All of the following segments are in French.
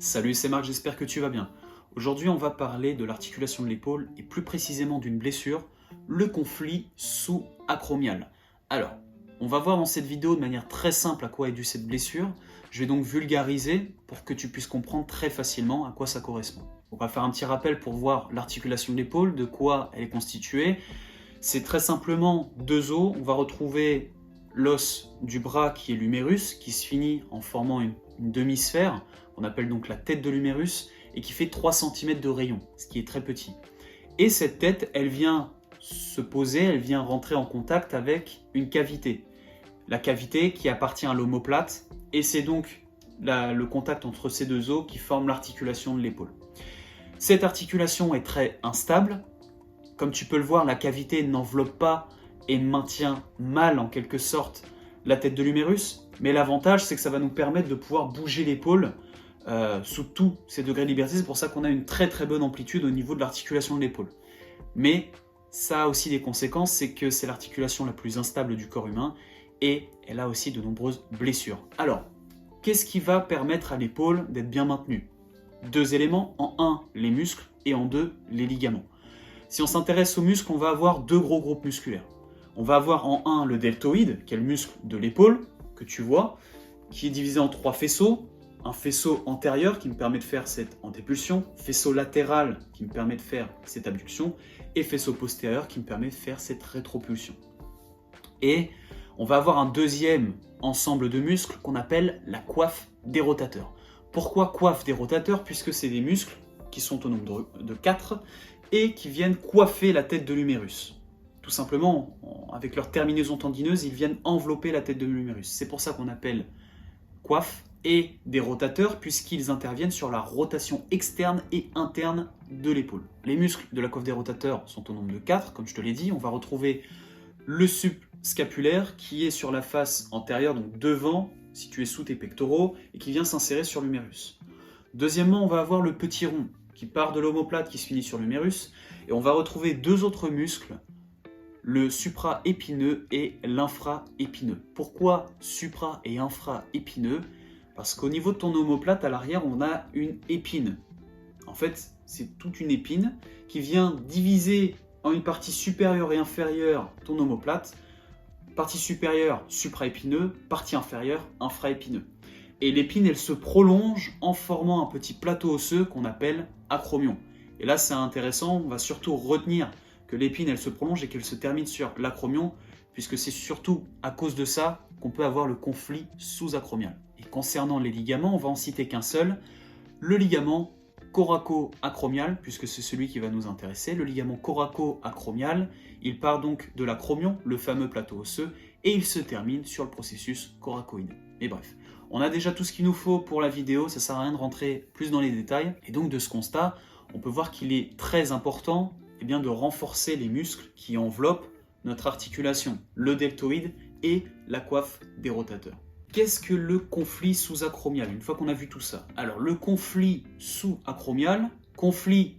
Salut, c'est Marc, j'espère que tu vas bien. Aujourd'hui, on va parler de l'articulation de l'épaule et plus précisément d'une blessure, le conflit sous-acromial. Alors, on va voir dans cette vidéo de manière très simple à quoi est due cette blessure. Je vais donc vulgariser pour que tu puisses comprendre très facilement à quoi ça correspond. On va faire un petit rappel pour voir l'articulation de l'épaule, de quoi elle est constituée. C'est très simplement deux os. On va retrouver l'os du bras qui est l'humérus, qui se finit en formant une demi-sphère, on appelle donc la tête de l'humérus, et qui fait 3 cm de rayon, ce qui est très petit. Et cette tête, elle vient se poser, elle vient rentrer en contact avec une cavité. La cavité qui appartient à l'omoplate, et c'est donc le contact entre ces deux os qui forme l'articulation de l'épaule. Cette articulation est très instable. Comme tu peux le voir, la cavité n'enveloppe pas et maintient mal en quelque sorte la tête de l'humérus, mais l'avantage c'est que ça va nous permettre de pouvoir bouger l'épaule sous tous ces degrés de liberté. C'est pour ça qu'on a une très très bonne amplitude au niveau de l'articulation de l'épaule. Mais ça a aussi des conséquences, c'est que c'est l'articulation la plus instable du corps humain et elle a aussi de nombreuses blessures. Alors, qu'est-ce qui va permettre à l'épaule d'être bien maintenue? Deux éléments, en un, les muscles, et en deux, les ligaments. Si on s'intéresse aux muscles, on va avoir deux gros groupes musculaires. On va avoir en un le deltoïde, qui est le muscle de l'épaule, que tu vois, qui est divisé en 3 faisceaux. Un faisceau antérieur qui me permet de faire cette antépulsion, faisceau latéral qui me permet de faire cette abduction, et faisceau postérieur qui me permet de faire cette rétropulsion. Et on va avoir un deuxième ensemble de muscles qu'on appelle la coiffe des rotateurs. Pourquoi coiffe des rotateurs? Puisque c'est des muscles qui sont au nombre de 4 et qui viennent coiffer la tête de l'humérus. Tout simplement, avec leur terminaison tendineuse, ils viennent envelopper la tête de l'humérus. C'est pour ça qu'on appelle coiffe et des rotateurs, puisqu'ils interviennent sur la rotation externe et interne de l'épaule. Les muscles de la coiffe des rotateurs sont au nombre de 4, comme je te l'ai dit. On va retrouver le subscapulaire qui est sur la face antérieure, donc devant, situé sous tes pectoraux, et qui vient s'insérer sur l'humérus. Deuxièmement, on va avoir le petit rond qui part de l'omoplate, qui se finit sur l'humérus, et on va retrouver deux autres muscles, le supra-épineux et l'infra-épineux. Pourquoi supra et infra-épineux? Parce qu'au niveau de ton omoplate, à l'arrière, on a une épine. En fait, c'est toute une épine qui vient diviser en une partie supérieure et inférieure ton omoplate. Partie supérieure, supra-épineux, partie inférieure, infra-épineux. Et l'épine, elle se prolonge en formant un petit plateau osseux qu'on appelle acromion. Et là, c'est intéressant, on va surtout retenir que l'épine, elle se prolonge et qu'elle se termine sur l'acromion, puisque c'est surtout à cause de ça qu'on peut avoir le conflit sous-acromial. Et concernant les ligaments, on va en citer qu'un seul, le ligament coraco-acromial, puisque c'est celui qui va nous intéresser. Le ligament coraco-acromial, il part donc de l'acromion, le fameux plateau osseux, et il se termine sur le processus coracoïde. Et bref, on a déjà tout ce qu'il nous faut pour la vidéo, ça sert à rien de rentrer plus dans les détails. Et donc de ce constat, on peut voir qu'il est très important de renforcer les muscles qui enveloppent notre articulation, le deltoïde et la coiffe des rotateurs. Qu'est-ce que le conflit sous-acromial? Une fois qu'on a vu tout ça, alors le conflit sous-acromial, conflit,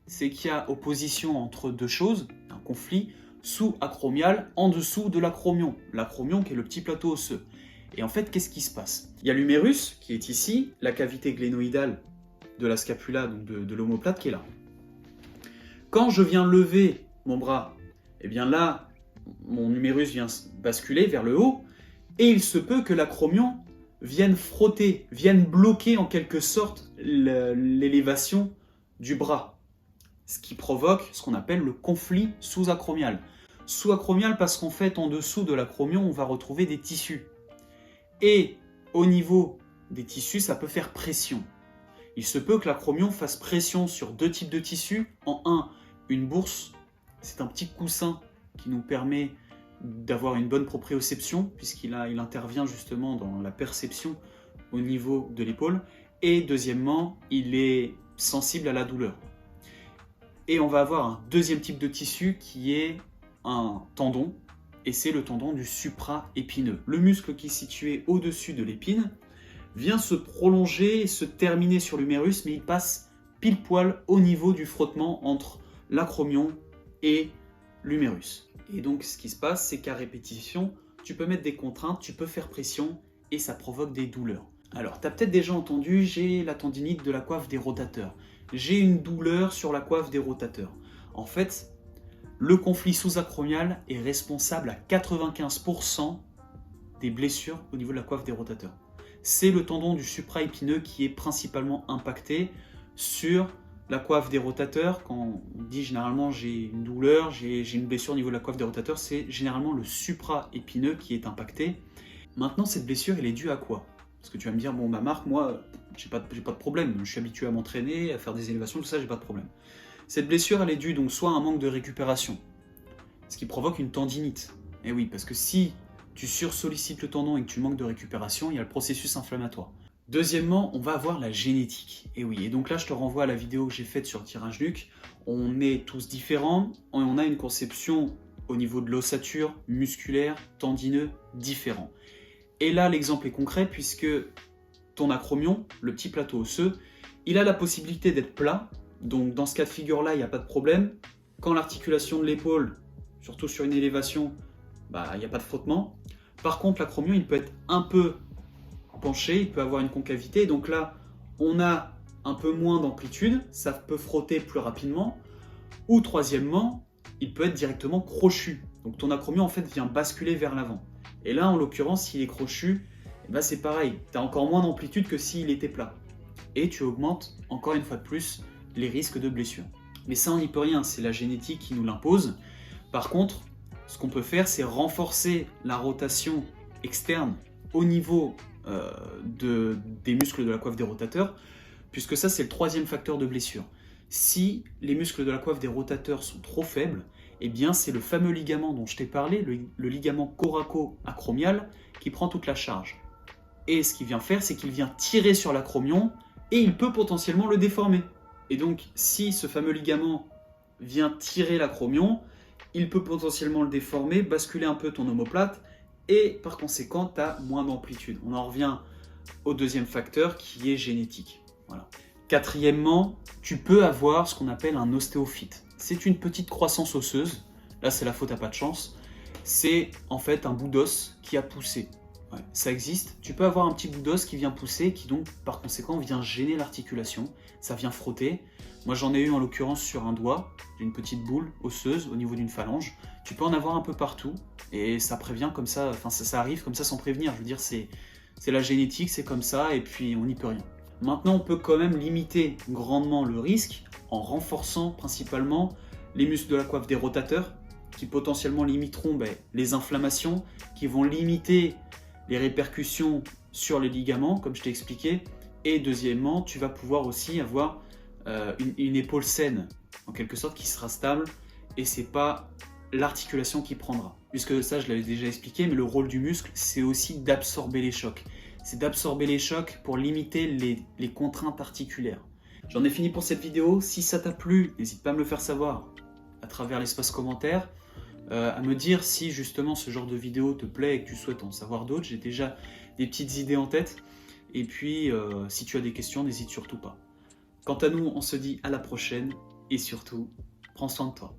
c'est qu'il y a opposition entre deux choses, un conflit sous-acromial en dessous de l'acromion, l'acromion qui est le petit plateau osseux. Et en fait, qu'est-ce qui se passe? Il y a l'humérus qui est ici, la cavité glénoïdale de la scapula, donc de l'omoplate qui est là. Quand je viens lever mon bras, et bien là, mon humérus vient basculer vers le haut, et il se peut que l'acromion vienne frotter, vienne bloquer en quelque sorte l'élévation du bras, ce qui provoque ce qu'on appelle le conflit sous-acromial. Sous-acromial parce qu'en fait, en dessous de l'acromion, on va retrouver des tissus. Et au niveau des tissus, ça peut faire pression. Il se peut que l'acromion fasse pression sur deux types de tissus. En un, une bourse, c'est un petit coussin qui nous permet d'avoir une bonne proprioception, puisqu'il intervient justement dans la perception au niveau de l'épaule. Et deuxièmement, il est sensible à la douleur. Et on va avoir un deuxième type de tissu qui est un tendon, et c'est le tendon du supra-épineux. Le muscle qui est situé au-dessus de l'épine vient se prolonger et se terminer sur l'humérus, mais il passe pile poil au niveau du frottement entre l'acromion et l'humérus. Et donc ce qui se passe, c'est qu'à répétition, tu peux mettre des contraintes, tu peux faire pression et ça provoque des douleurs. Alors, tu as peut-être déjà entendu, j'ai la tendinite de la coiffe des rotateurs. J'ai une douleur sur la coiffe des rotateurs. En fait, le conflit sous-acromial est responsable à 95% des blessures au niveau de la coiffe des rotateurs. C'est le tendon du supraépineux qui est principalement impacté sur la coiffe des rotateurs. Quand on dit généralement j'ai une douleur, j'ai une blessure au niveau de la coiffe des rotateurs, c'est généralement le supraépineux qui est impacté. Maintenant, cette blessure, elle est due à quoi? Parce que tu vas me dire, bon bah Marc, moi, j'ai pas de problème, je suis habitué à m'entraîner, à faire des élévations, tout ça, j'ai pas de problème. Cette blessure, elle est due donc soit à un manque de récupération, ce qui provoque une tendinite. Et oui, parce que si tu sursollicites le tendon et que tu manques de récupération, il y a le processus inflammatoire. Deuxièmement, on va avoir la génétique. Et oui, et donc là, je te renvoie à la vidéo que j'ai faite sur le tirage nuque. On est tous différents, on a une conception au niveau de l'ossature, musculaire, tendineux, différent. Et là, l'exemple est concret puisque ton acromion, le petit plateau osseux, il a la possibilité d'être plat. Donc dans ce cas de figure-là, il n'y a pas de problème. Quand l'articulation de l'épaule, surtout sur une élévation, il n'y a pas de frottement. Par contre, l'acromion, il peut être un peu penché, il peut avoir une concavité. Donc là, on a un peu moins d'amplitude, ça peut frotter plus rapidement. Ou troisièmement, il peut être directement crochu. Donc ton acromion, en fait, vient basculer vers l'avant. Et là, en l'occurrence, s'il est crochu, c'est pareil. Tu as encore moins d'amplitude que s'il était plat. Et tu augmentes, encore une fois de plus, les risques de blessure. Mais ça, on n'y peut rien, c'est la génétique qui nous l'impose. Par contre, ce qu'on peut faire, c'est renforcer la rotation externe au niveau des muscles de la coiffe des rotateurs, puisque ça, c'est le troisième facteur de blessure. Si les muscles de la coiffe des rotateurs sont trop faibles, eh bien c'est le fameux ligament dont je t'ai parlé, le ligament coraco-acromial, qui prend toute la charge. Et ce qu'il vient faire, c'est qu'il vient tirer sur l'acromion et il peut potentiellement le déformer. Et donc, si ce fameux ligament vient tirer l'acromion, il peut potentiellement le déformer, basculer un peu ton omoplate et par conséquent, tu as moins d'amplitude. On en revient au deuxième facteur qui est génétique. Voilà. Quatrièmement, tu peux avoir ce qu'on appelle un ostéophyte. C'est une petite croissance osseuse. Là, c'est la faute à pas de chance. C'est en fait un bout d'os qui a poussé. Ouais, ça existe. Tu peux avoir un petit bout d'os qui vient pousser, qui donc par conséquent vient gêner l'articulation. Ça vient frotter. Moi, j'en ai eu en l'occurrence sur un doigt. J'ai une petite boule osseuse au niveau d'une phalange. Tu peux en avoir un peu partout et ça prévient comme ça. Enfin, ça arrive comme ça sans prévenir. Je veux dire, c'est la génétique, c'est comme ça et puis on n'y peut rien. Maintenant, on peut quand même limiter grandement le risque en renforçant principalement les muscles de la coiffe des rotateurs qui potentiellement limiteront les inflammations, qui vont limiter les répercussions sur les ligaments, comme je t'ai expliqué. Et deuxièmement, tu vas pouvoir aussi avoir une épaule saine, en quelque sorte, qui sera stable et c'est pas l'articulation qui prendra. Puisque ça, je l'avais déjà expliqué, mais le rôle du muscle, c'est aussi d'absorber les chocs. C'est d'absorber les chocs pour limiter les contraintes articulaires. J'en ai fini pour cette vidéo. Si ça t'a plu, n'hésite pas à me le faire savoir à travers l'espace commentaire, à me dire si justement ce genre de vidéo te plaît et que tu souhaites en savoir d'autres. J'ai déjà des petites idées en tête. Et puis, si tu as des questions, n'hésite surtout pas. Quant à nous, on se dit à la prochaine et surtout, prends soin de toi.